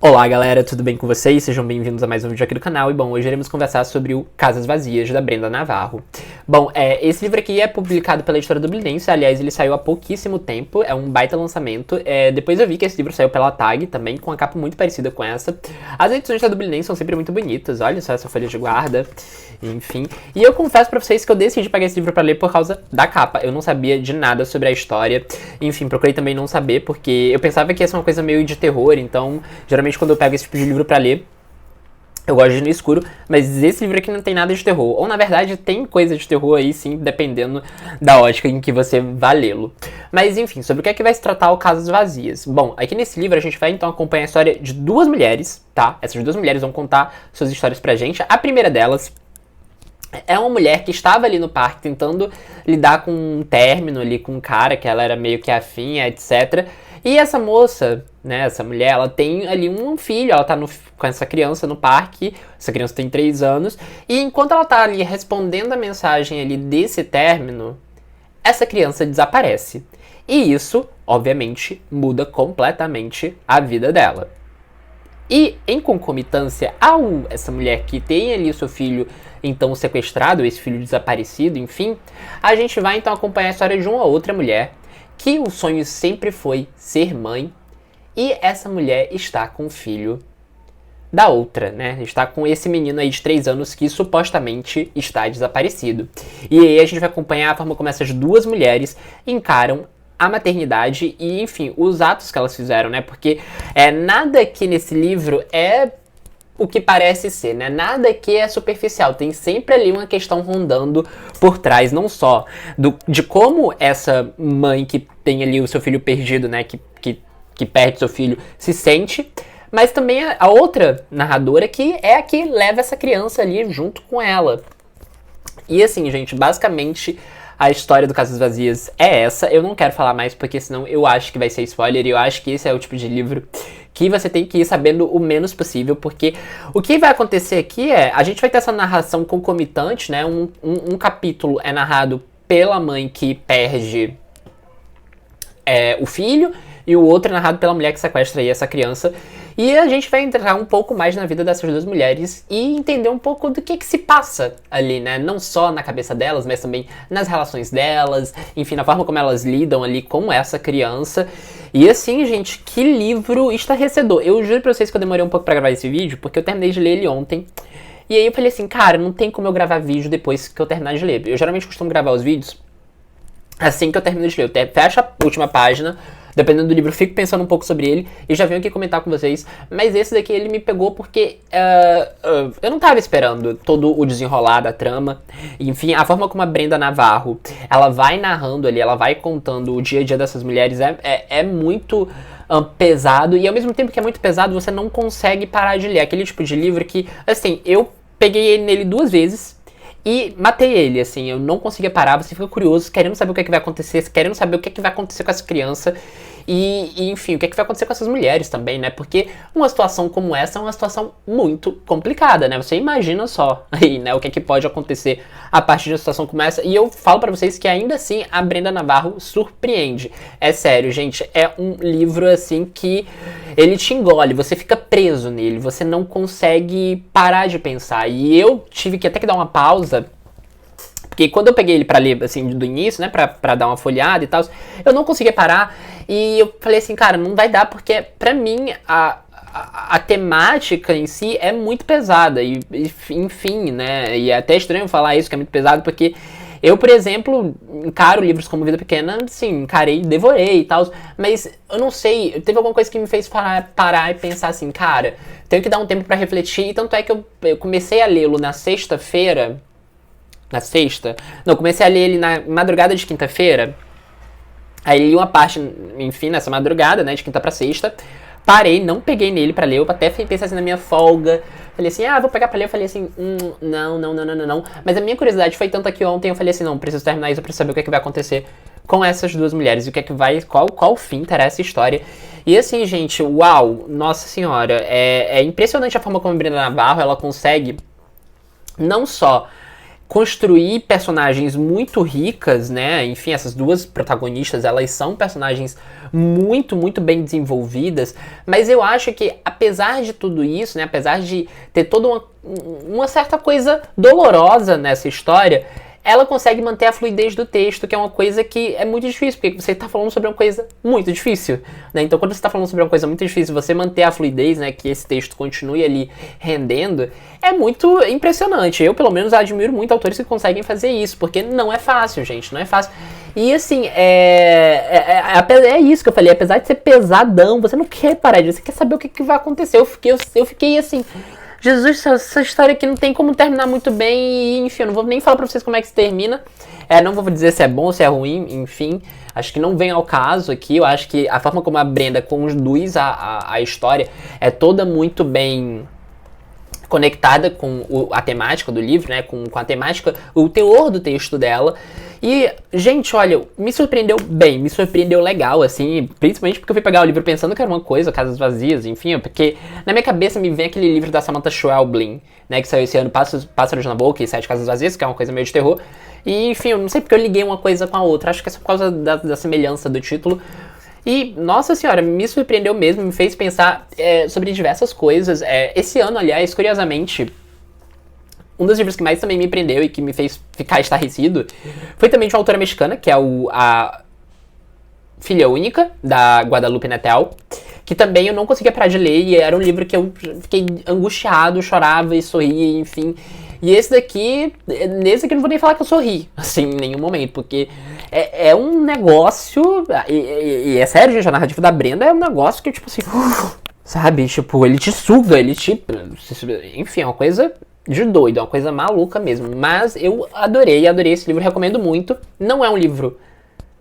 Olá galera, tudo bem com vocês? Sejam bem-vindos a mais um vídeo aqui do canal e bom, hoje iremos conversar sobre o Casas Vazias, da Brenda Navarro. Bom, esse livro aqui é publicado pela editora Dublinense, aliás ele saiu há pouquíssimo tempo, é um baita lançamento, depois eu vi que esse livro saiu pela Tag também, com a capa muito parecida com essa. As edições da Dublinense são sempre muito bonitas, olha só essa folha de guarda, enfim. E eu confesso pra vocês que eu decidi pegar esse livro pra ler por causa da capa, eu não sabia de nada sobre a história, enfim, procurei também não saber, porque eu pensava que ia ser uma coisa meio de terror, então geralmente quando eu pego esse tipo de livro pra ler, eu gosto de ir no escuro, mas esse livro aqui não tem nada de terror. Ou, na verdade, tem coisa de terror aí, sim, dependendo da ótica em que você vai lê-lo. Mas, enfim, sobre o que é que vai se tratar o Casas Vazias? Bom, aqui nesse livro a gente vai, então, acompanhar a história de duas mulheres, tá? Essas duas mulheres vão contar suas histórias pra gente. A primeira delas é uma mulher que estava ali no parque tentando lidar com um término ali com um cara que ela era meio que afim, etc. E essa moça, né, essa mulher, ela tem ali um filho, ela tá com essa criança no parque, essa criança tem 3 anos, e enquanto ela tá ali respondendo a mensagem ali desse término, essa criança desaparece. E isso, obviamente, muda completamente a vida dela. E, em concomitância essa mulher que tem ali o seu filho, então, sequestrado, esse filho desaparecido, enfim, a gente vai, então, acompanhar a história de uma outra mulher, que o sonho sempre foi ser mãe, e essa mulher está com o filho da outra, né? Está com esse menino aí de 3 anos que supostamente está desaparecido. E aí a gente vai acompanhar a forma como essas duas mulheres encaram a maternidade e, enfim, os atos que elas fizeram, né? Porque nada aqui nesse livro é o que parece ser, né? Nada aqui é superficial. Tem sempre ali uma questão rondando por trás, não só de como essa mãe que tem ali o seu filho perdido, né? Que perde seu filho, se sente, mas também a outra narradora que é a que leva essa criança ali junto com ela. E assim, gente, basicamente a história do Casas Vazias é essa. Eu não quero falar mais porque senão eu acho que vai ser spoiler e eu acho que esse é o tipo de livro que você tem que ir sabendo o menos possível, porque o que vai acontecer aqui a gente vai ter essa narração concomitante, né? Um capítulo é narrado pela mãe que perde o filho, e o outro é narrado pela mulher que sequestra aí essa criança. E a gente vai entrar um pouco mais na vida dessas duas mulheres e entender um pouco do que se passa ali, né? Não só na cabeça delas, mas também nas relações delas, enfim, na forma como elas lidam ali com essa criança. E assim, gente, que livro estarrecedor. Eu juro pra vocês que eu demorei um pouco pra gravar esse vídeo, porque eu terminei de ler ele ontem. E aí eu falei assim, cara, não tem como eu gravar vídeo depois que eu terminar de ler. Eu geralmente costumo gravar os vídeos assim que eu termino de ler. Eu fecho a última página, dependendo do livro, eu fico pensando um pouco sobre ele e já venho aqui comentar com vocês. Mas esse daqui, ele me pegou porque eu não tava esperando todo o desenrolar da trama. Enfim, a forma como a Brenda Navarro, ela vai narrando ali, ela vai contando o dia a dia dessas mulheres é muito pesado. E ao mesmo tempo que é muito pesado, você não consegue parar de ler. Aquele tipo de livro que, assim, eu peguei ele nele 2 vezes e matei ele, assim, eu não conseguia parar, você fica curioso, querendo saber o que é que vai acontecer, querendo saber o que é que vai acontecer com essa criança e enfim, o que é que vai acontecer com essas mulheres também, né, porque uma situação como essa é uma situação muito complicada, né, você imagina só aí, né, o que é que pode acontecer a partir de uma situação como essa, e eu falo pra vocês que ainda assim a Brenda Navarro surpreende, é sério, gente, é um livro, assim, que ele te engole, você fica preso nele, você não consegue parar de pensar, e eu tive que até que dar uma pausa, porque quando eu peguei ele pra ler, assim, do início, né, pra dar uma folhada e tal, eu não conseguia parar, e eu falei assim, cara, não vai dar, porque pra mim a temática em si é muito pesada, e enfim, né, e é até estranho falar isso, que é muito pesado, porque eu, por exemplo, encaro livros como Vida Pequena, sim, encarei, devorei e tal, mas eu não sei, teve alguma coisa que me fez parar e pensar assim, cara, tenho que dar um tempo pra refletir, e tanto é que eu comecei a lê-lo na sexta-feira, comecei a ler ele na madrugada de quinta-feira, aí li uma parte, enfim, nessa madrugada, né, de quinta pra sexta, parei, não peguei nele pra ler, eu até pensei assim na minha folga, falei assim, vou pegar pra ler, eu falei assim, não, mas a minha curiosidade foi tanto que ontem eu falei assim, não, preciso terminar isso, eu preciso saber o que é que vai acontecer com essas duas mulheres, e o que é que vai, qual fim terá essa história, e assim, gente, uau, nossa senhora, é impressionante a forma como a Brenda Navarro, ela consegue não só construir personagens muito ricas, né? Enfim, essas duas protagonistas, elas são personagens muito, muito bem desenvolvidas, mas eu acho que, apesar de tudo isso, né? Apesar de ter toda uma certa coisa dolorosa nessa história, ela consegue manter a fluidez do texto, que é uma coisa que é muito difícil, porque você está falando sobre uma coisa muito difícil, né? Então, quando você está falando sobre uma coisa muito difícil, você manter a fluidez, né, que esse texto continue ali rendendo, é muito impressionante. Eu, pelo menos, admiro muito autores que conseguem fazer isso, porque não é fácil, gente, não é fácil. E, assim, é isso que eu falei, apesar de ser pesadão, você não quer parar disso, você quer saber o que vai acontecer. Eu fiquei assim... Jesus, essa história aqui não tem como terminar muito bem e, enfim, eu não vou nem falar pra vocês como é que se termina. Não vou dizer se é bom ou se é ruim, enfim. Acho que não vem ao caso aqui. Eu acho que a forma como a Brenda conduz a história é toda muito bem conectada com a temática do livro, né? Com a temática, o teor do texto dela. E, gente, olha, me surpreendeu bem, me surpreendeu legal, assim, principalmente porque eu fui pegar o livro pensando que era uma coisa, Casas Vazias, enfim, porque na minha cabeça me vem aquele livro da Samantha Schweblin, né, que saiu esse ano, Pássaros na Boca e Sete Casas Vazias, que é uma coisa meio de terror, e, enfim, eu não sei porque eu liguei uma coisa com a outra, acho que é só por causa da semelhança do título. E, nossa senhora, me surpreendeu mesmo, me fez pensar sobre diversas coisas. Esse ano, aliás, curiosamente, um dos livros que mais também me prendeu e que me fez ficar estarrecido foi também de uma autora mexicana, que é a Filha Única, da Guadalupe Nettel, que também eu não conseguia parar de ler, e era um livro que eu fiquei angustiado, chorava e sorria, enfim. E nesse daqui eu não vou nem falar que eu sorri, assim, em nenhum momento, porque é um negócio, e é sério, gente, a narrativa da Brenda é um negócio que, tipo assim, sabe, tipo, ele te suga, enfim, é uma coisa de doido, é uma coisa maluca mesmo. Mas eu adorei esse livro, recomendo muito. Não é um livro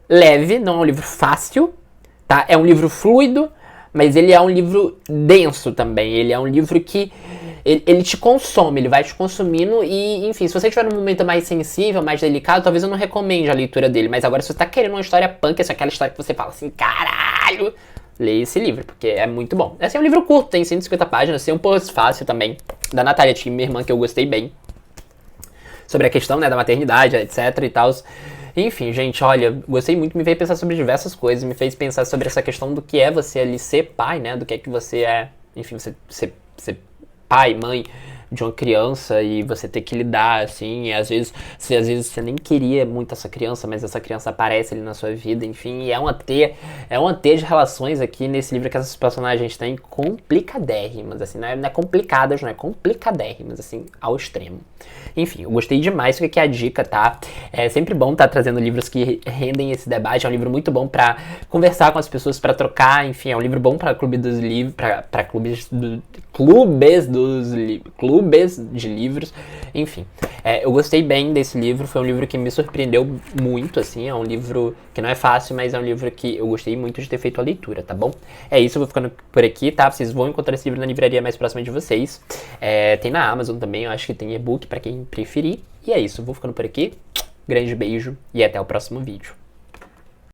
leve, não é um livro fácil, tá? É um livro fluido, mas ele é um livro denso também. Ele é um livro que ele te consome, ele vai te consumindo e, enfim, se você estiver num momento mais sensível, mais delicado, talvez eu não recomende a leitura dele. Mas agora, se você tá querendo uma história punk, essa é aquela história que você fala assim, caralho, leia esse livro, porque é muito bom. Esse é um livro curto, tem 150 páginas, tem um pouco fácil também, da Natália Tim, minha irmã, que eu gostei bem, sobre a questão, né, da maternidade, etc e tal. Enfim, gente, olha, gostei muito, me fez pensar sobre diversas coisas, me fez pensar sobre essa questão do que é você ali ser pai, né, do que é que você é, enfim, você ser pai, mãe de uma criança e você ter que lidar, assim, e às vezes você nem queria muito essa criança, mas essa criança aparece ali na sua vida, enfim, e é uma teia de relações aqui nesse livro que essas personagens têm complicadérrimas, assim, não é complicadas, não é complicadérrimas, assim, ao extremo. Enfim, eu gostei demais, fica aqui a dica, tá? É sempre bom estar trazendo livros que rendem esse debate, é um livro muito bom pra conversar com as pessoas, pra trocar, enfim, é um livro bom pra clube dos livros, pra clubes de livros, enfim. Eu gostei bem desse livro, foi um livro que me surpreendeu muito, assim, é um livro que não é fácil, mas é um livro que eu gostei muito de ter feito a leitura, tá bom? É isso, eu vou ficando por aqui, tá? Vocês vão encontrar esse livro na livraria mais próxima de vocês. Tem na Amazon também, eu acho que tem e-book pra quem preferir. E é isso, eu vou ficando por aqui. Grande beijo e até o próximo vídeo.